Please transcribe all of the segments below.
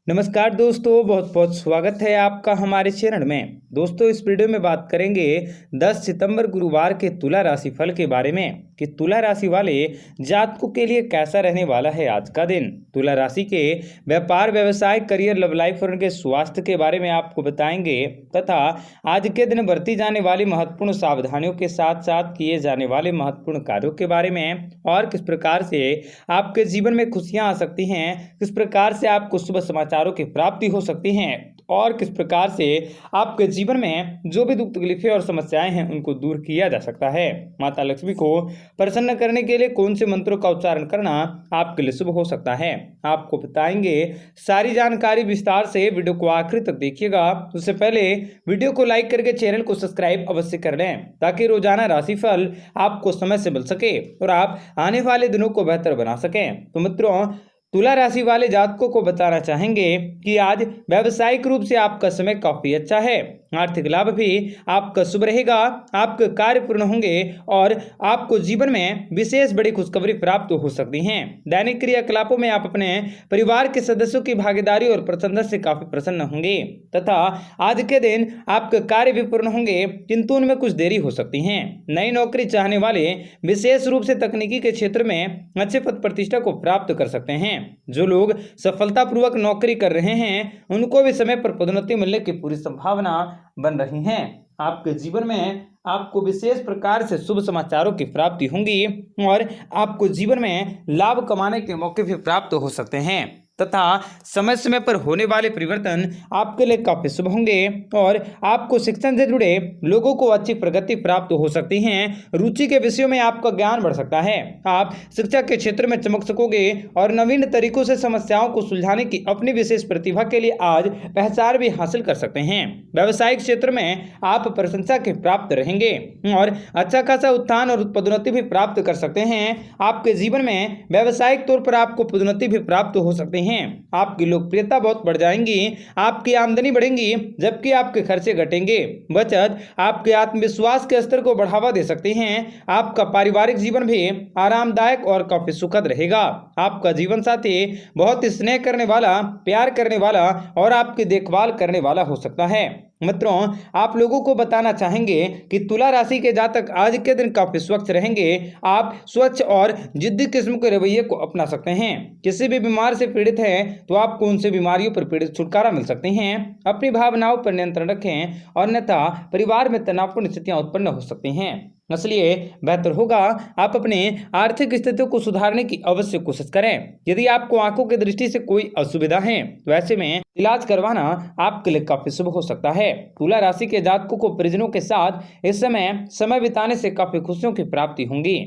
नमस्कार दोस्तों, बहुत बहुत स्वागत है आपका हमारे चैनल में। दोस्तों, इस वीडियो में बात करेंगे 10 सितंबर गुरुवार के तुला राशि फल के बारे में कि तुला राशि वाले जातकों के लिए कैसा रहने वाला है आज का दिन। तुला राशि के व्यापार, व्यवसाय, करियर, लव लाइफ और उनके स्वास्थ्य के बारे में आपको बताएंगे तथा आज के दिन बरती जाने वाली महत्वपूर्ण सावधानियों के साथ साथ किए जाने वाले महत्वपूर्ण कार्यों के बारे में और किस प्रकार से आपके जीवन में खुशियां आ सकती हैं, किस प्रकार से आपको शुभ समाचारों की प्राप्ति हो सकती हैं और किस प्रकार से आपके जीवन में जो भी दुख तकलीफें और समस्याएं हैं उनको दूर किया जा सकता है। माता लक्ष्मी को प्रसन्न करने के लिए कौन से मंत्रों का उच्चारण करना आपके लिए शुभ हो सकता है, आपको बताएंगे। सारी जानकारी विस्तार से वीडियो को आखिर तक देखिएगा। उससे पहले वीडियो को लाइक करके चैनल को सब्सक्राइब अवश्य कर लें ताकि रोजाना राशिफल आपको समय से मिल सके और आप आने वाले दिनों को बेहतर बना सकें। तो मित्रों, तुला राशि वाले जातकों को बताना चाहेंगे कि आज व्यावसायिक रूप से आपका समय काफी अच्छा है। आर्थिक लाभ भी आपका शुभ रहेगा, आपके कार्य पूर्ण होंगे और आपको जीवन में विशेष बड़ी खुशखबरी प्राप्त हो सकती हैं। दैनिक क्रियाकलापों में आप अपने परिवार के सदस्यों की भागीदारी और प्रसन्नता से काफी प्रसन्न होंगे तथा आज के दिन आपके कार्य भी पूर्ण होंगे, किंतु उनमें कुछ देरी हो सकती है। नई नौकरी चाहने वाले विशेष रूप से तकनीकी के क्षेत्र में अच्छे पद प्रतिष्ठा को प्राप्त कर सकते हैं। जो लोग सफलतापूर्वक नौकरी कर रहे हैं उनको भी समय पर पदोन्नति मिलने की पूरी संभावना बन रही है। आपके जीवन में आपको विशेष प्रकार से शुभ समाचारों की प्राप्ति होंगी और आपको जीवन में लाभ कमाने के मौके भी प्राप्त हो सकते हैं तथा समय समय पर होने वाले परिवर्तन आपके लिए काफी शुभ होंगे और आपको शिक्षण से जुड़े लोगों को अच्छी प्रगति प्राप्त हो सकती है। रुचि के विषयों में आपका ज्ञान बढ़ सकता है। आप शिक्षा के क्षेत्र में चमक सकोगे और नवीन तरीकों से समस्याओं को सुलझाने की अपनी विशेष प्रतिभा के लिए आज पहचान भी हासिल कर सकते हैं। व्यावसायिक क्षेत्र में आप प्रशंसा के प्राप्त रहेंगे और अच्छा खासा उत्थान और पदोन्नति भी प्राप्त कर सकते हैं। आपके जीवन में व्यावसायिक तौर पर आपको पदोन्नति भी प्राप्त हो सकते हैं। आपकी लोकप्रियता बहुत बढ़ जाएंगी, आपकी आमदनी बढ़ेंगी जबकि आपके खर्चे घटेंगे। बचत आपके आत्मविश्वास के स्तर को बढ़ावा दे सकती हैं। आपका पारिवारिक जीवन भी आरामदायक और काफी सुखद रहेगा। आपका जीवन साथी बहुत स्नेह करने वाला, प्यार करने वाला और आपकी देखभाल करने वाला हो सकता है। मित्रों, आप लोगों को बताना चाहेंगे कि तुला राशि के जातक आज के दिन काफी स्वच्छ रहेंगे। आप स्वच्छ और जिद्दी किस्म के रवैये को अपना सकते हैं। किसी भी बीमार से पीड़ित हैं तो आपको उनसे बीमारियों पर पीड़ित छुटकारा मिल सकते हैं। अपनी भावनाओं पर नियंत्रण रखें और अन्यथा परिवार में तनावपूर्ण स्थितियां उत्पन्न हो सकती हैं। इसलिए बेहतर होगा आप अपने आर्थिक स्थितियों को सुधारने की अवश्य कोशिश करें। यदि आपको आंखों की दृष्टि से कोई असुविधा है तो ऐसे में इलाज करवाना आपके लिए काफी शुभ हो सकता है। तुला राशि के जातकों को परिजनों के साथ इस समय बिताने से काफी खुशियों की प्राप्ति होंगी।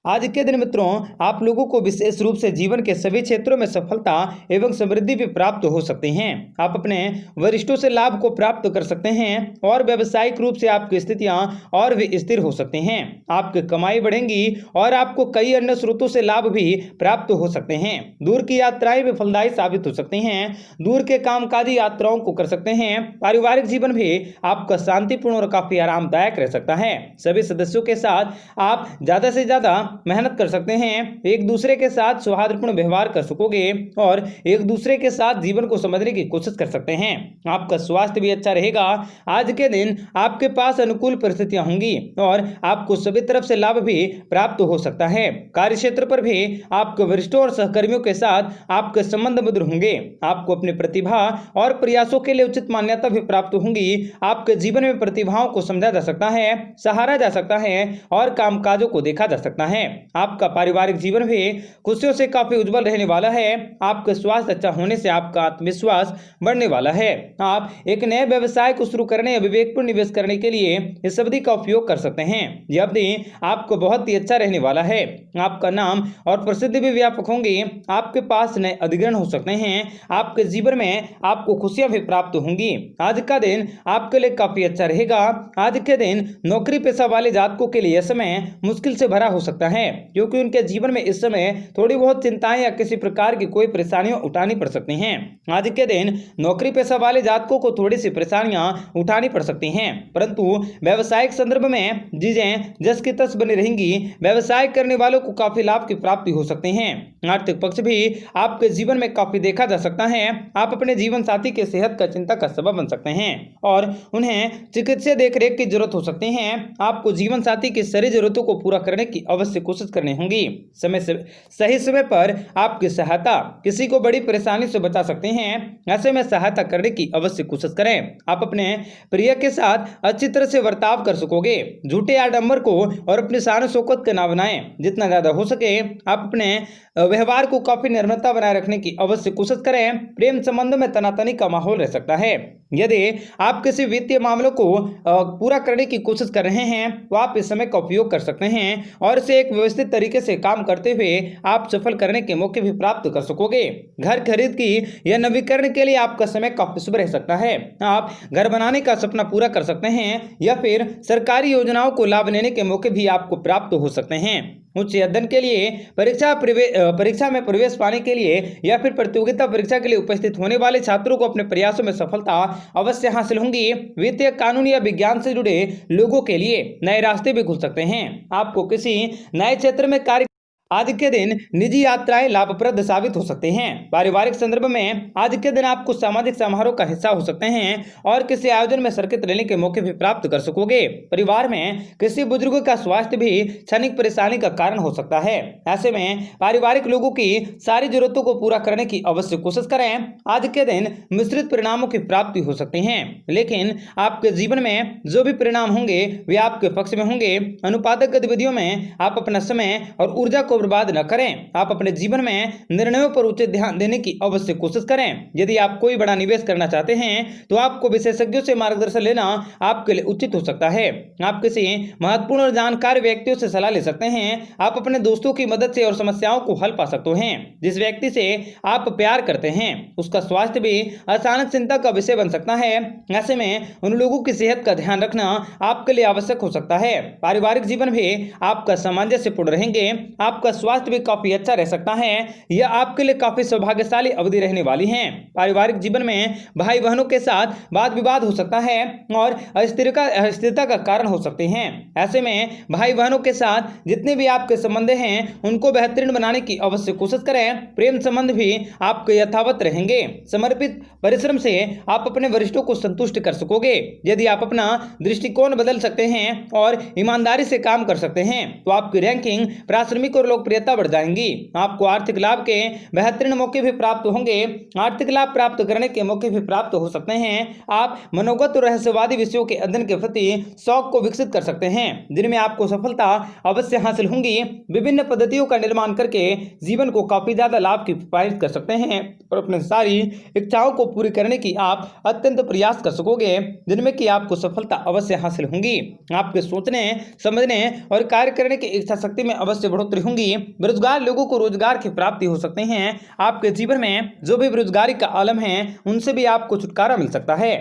आज के दिन मित्रों, आप लोगों को विशेष रूप से जीवन के सभी क्षेत्रों में सफलता एवं समृद्धि भी प्राप्त हो सकती हैं। आप अपने वरिष्ठों से लाभ को प्राप्त कर सकते हैं और व्यावसायिक रूप से आपकी स्थितियां और भी स्थिर हो सकती हैं। आपकी कमाई बढ़ेंगी और आपको कई अन्य स्रोतों से लाभ भी प्राप्त हो सकते हैं। दूर की यात्राएं भी फलदायी साबित हो सकती हैं। दूर के कामकाजी यात्राओं को कर सकते हैं। पारिवारिक जीवन भी आपका शांतिपूर्ण और काफी आरामदायक रह सकता है। सभी सदस्यों के साथ आप ज्यादा से ज्यादा मेहनत कर सकते हैं। एक दूसरे के साथ सौहार्दपूर्ण व्यवहार कर सकोगे और एक दूसरे के साथ जीवन को समझने की कोशिश कर सकते हैं। आपका स्वास्थ्य भी अच्छा रहेगा। आज के दिन आपके पास अनुकूल परिस्थितियां होंगी और आपको सभी तरफ से लाभ भी प्राप्त हो सकता है। कार्य क्षेत्र पर भी आपके वरिष्ठों और सहकर्मियों के साथ आपके संबंध मधुर होंगे। आपको अपनी प्रतिभा और प्रयासों के लिए उचित मान्यता भी प्राप्त होंगी। आपके जीवन में प्रतिभाओं को समझा जा सकता है, सहारा जा सकता है और कामकाजों को देखा जा सकता है। आपका पारिवारिक जीवन भी खुशियों से काफी उज्जवल रहने वाला है। आपका स्वास्थ्य अच्छा होने से आपका आत्मविश्वास बढ़ने वाला है। आप एक नए व्यवसाय को शुरू करने या विवेकपूर्ण निवेश करने के लिए इस अवधि का उपयोग कर सकते हैं। यह अवधि आपको बहुत ही अच्छा रहने वाला है। आपका नाम और प्रसिद्धि भी व्यापक होंगे। आपके पास नए अधिग्रहण हो सकते हैं। आपके जीवन में आपको खुशियां भी प्राप्त होंगी। आज का दिन आपके लिए काफी अच्छा रहेगा। आज के दिन नौकरी पेशा वाले जातकों के लिए यह समय मुश्किल से भरा हो सकता सकता है, क्योंकि उनके जीवन में इस समय थोड़ी बहुत चिंताएं या किसी प्रकार की कोई परेशानियां उठानी पड़ सकती हैं। आज के दिन नौकरी पेशा वाले जातकों को थोड़ी सी परेशानियां उठानी पड़ सकती हैं, परंतु व्यवसायिक संदर्भ में चीजें जस की तस बनी रहेंगी। व्यवसाय करने वालों को काफी लाभ की प्राप्ति हो सकती है। आर्थिक पक्ष भी आपके जीवन में काफी देखा जा सकता है। आप अपने जीवन साथी के सेहत का चिंता का सबब बन सकते हैं और उन्हें चिकित्सीय देखरेख की जरूरत हो सकती है। आपको जीवन साथी की सारी जरूरतों को पूरा करने की अवश्य कोशिश करनी होगी। सही समय पर आपकी सहायता किसी को बड़ी परेशानी से बचा सकते हैं। ऐसे में सहायता करने की अवश्य कोशिश करें। आप अपने प्रिय के साथ अच्छी तरह से बर्ताव कर सकोगे। झूठे आडंबर को और अपनी शान शौकत का ना बनाएं। जितना ज्यादा हो सके आप अपने व्यवहार को काफी निर्मलता बनाए रखने की अवश्य कोशिश करें। प्रेम संबंध में तनातनी का माहौल रह सकता है। यदि आप किसी वित्तीय मामलों को पूरा करने की कोशिश कर रहे हैं तो आप इस समय का उपयोग कर सकते हैं और इसे एक व्यवस्थित तरीके से काम करते हुए आप सफल करने के मौके भी प्राप्त कर सकोगे। घर खरीद की या नवीकरण के लिए आपका समय काफी शुभ रह सकता है। आप घर बनाने का सपना पूरा कर सकते हैं या फिर सरकारी योजनाओं को लाभ लेने के मौके भी आपको प्राप्त हो सकते हैं। उच्च अध्ययन के लिए परीक्षा में प्रवेश पाने के लिए या फिर प्रतियोगिता परीक्षा के लिए उपस्थित होने वाले छात्रों को अपने प्रयासों में सफलता अवश्य हासिल होंगी। वित्तीय, कानून या विज्ञान से जुड़े लोगों के लिए नए रास्ते भी खुल सकते हैं। आपको किसी नए क्षेत्र में कार्य आज के दिन निजी यात्राएं लाभप्रद साबित हो सकते हैं। पारिवारिक संदर्भ में आज के दिन आप कुछ सामाजिक समारोह का हिस्सा हो सकते हैं और किसी आयोजन में शिरकत लेने के मौके भी प्राप्त कर सकोगे। परिवार में किसी बुजुर्ग का स्वास्थ्य भी क्षणिक परेशानी का कारण हो सकता है। ऐसे में पारिवारिक लोगों की सारी जरूरतों को पूरा करने की अवश्य कोशिश करें। आज के दिन मिश्रित परिणामों की प्राप्ति हो सकती है, लेकिन आपके जीवन में जो भी परिणाम होंगे वे आपके पक्ष में होंगे। अनुपातक गतिविधियों में आप अपना समय और ऊर्जा को बर्बाद न करें। आप अपने जीवन में निर्णयों पर उचित ध्यान देने की अवश्य कोशिश करें। यदि आप कोई बड़ा निवेश करना चाहते हैं तो आपको विशेषज्ञों से मार्गदर्शन लेना आपके लिए उचित हो सकता है। आप किसी महत्वपूर्ण और जानकार व्यक्तियों से सलाह ले सकते हैं। आप अपने दोस्तों की मदद से और समस्याओं को हल पा सकते हैं। जिस व्यक्ति से आप प्यार करते हैं उसका स्वास्थ्य भी अचानक चिंता का विषय बन सकता है। ऐसे में उन लोगों की सेहत का ध्यान रखना आपके लिए आवश्यक हो सकता है। पारिवारिक जीवन भी आपका सामंजस्यपूर्ण रहेंगे। आपका स्वास्थ्य भी काफी अच्छा रह सकता है। यह आपके लिए काफी सौभाग्यशाली अवधि रहने वाली है। पारिवारिक जीवन में भाई बहनों के साथ वाद विवाद हो सकता है और अस्थिरता का कारण हो सकते हैं। ऐसे में भाई बहनों के साथ जितने भी आपके संबंध हैं उनको बेहतरीन बनाने की अवश्य कोशिश करें। प्रेम संबंध भी आपके यथावत रहेंगे। समर्पित परिश्रम से आप अपने वरिष्ठों को संतुष्ट कर सकोगे। यदि आप अपना दृष्टिकोण बदल सकते हैं और ईमानदारी से काम कर सकते हैं तो आपकी रैंकिंग, प्राथमिक और लोकप्रियता बढ़ जाएंगी। आपको आर्थिक लाभ के बेहतरीन मौके भी प्राप्त होंगे। आर्थिक लाभ प्राप्त करने के मौके भी प्राप्त हो सकते हैं। आप मनोगत और रहस्यवादी विषयों के अध्ययन के प्रति शौक को विकसित कर सकते हैं, जिनमें आपको सफलता अवश्य हासिल होंगी। विभिन्न पद्धतियों का निर्माण करके जीवन को काफी ज्यादा लाभ की पारित कर सकते हैं और अपने सारी इच्छाओं को पूरी करने की आप अत्यंत प्रयास कर सकोगे, जिनमें कि आपको सफलता अवश्य हासिल होंगी। आपके सोचने, समझने और कार्य करने की इच्छा शक्ति में अवश्य बढ़ोतरी होंगी। बेरोजगार लोगों को रोजगार की प्राप्ति हो सकते हैं। आपके जीवन में जो भी बेरोजगारी का आलम है उनसे भी आपको छुटकारा मिल सकता है।